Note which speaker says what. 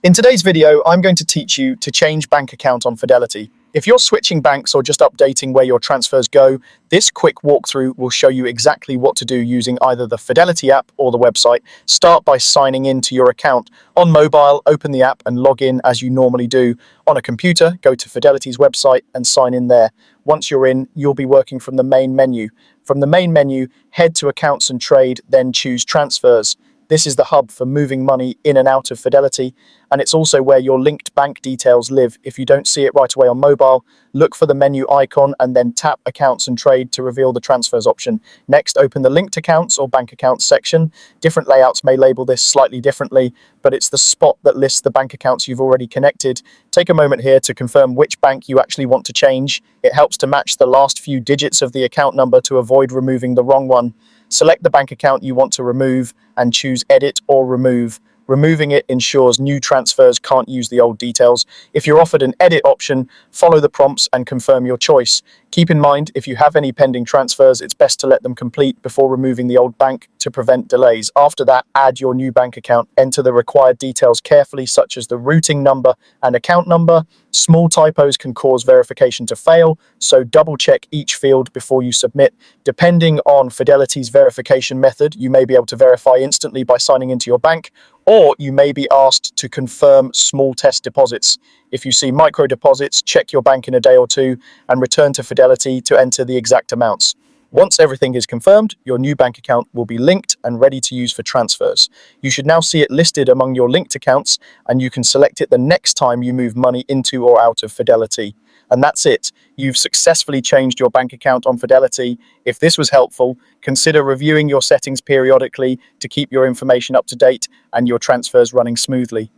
Speaker 1: In today's video, I'm going to teach you to change bank account on Fidelity. If you're switching banks or just updating where your transfers go, this quick walkthrough will show you exactly what to do using either the Fidelity app or the website. Start by signing in to your account. On mobile, open the app and log in as you normally do. On a computer, go to Fidelity's website and sign in there. Once you're in, you'll be working from the main menu. From the main menu, head to Accounts and Trade, then choose Transfers. This is the hub for moving money in and out of Fidelity, and it's also where your linked bank details live. If you don't see it right away on mobile, look for the menu icon and then tap Accounts and Trade to reveal the transfers option. Next, open the linked accounts or bank accounts section. Different layouts may label this slightly differently, but it's the spot that lists the bank accounts you've already connected. Take a moment here to confirm which bank you actually want to change. It helps to match the last few digits of the account number to avoid removing the wrong one. Select the bank account you want to remove and choose Edit or Remove. Removing it ensures new transfers can't use the old details. If you're offered an edit option, follow the prompts and confirm your choice. Keep in mind, if you have any pending transfers, it's best to let them complete before removing the old bank to prevent delays. After that, add your new bank account. Enter the required details carefully, such as the routing number and account number. Small typos can cause verification to fail, so double check each field before you submit. Depending on Fidelity's verification method, you may be able to verify instantly by signing into your bank, or you may be asked to confirm small test deposits. If you see micro deposits, check your bank in a day or two and return to Fidelity to enter the exact amounts. Once everything is confirmed, your new bank account will be linked and ready to use for transfers. You should now see it listed among your linked accounts, and you can select it the next time you move money into or out of Fidelity. And that's it. You've successfully changed your bank account on Fidelity. If this was helpful, consider reviewing your settings periodically to keep your information up to date and your transfers running smoothly.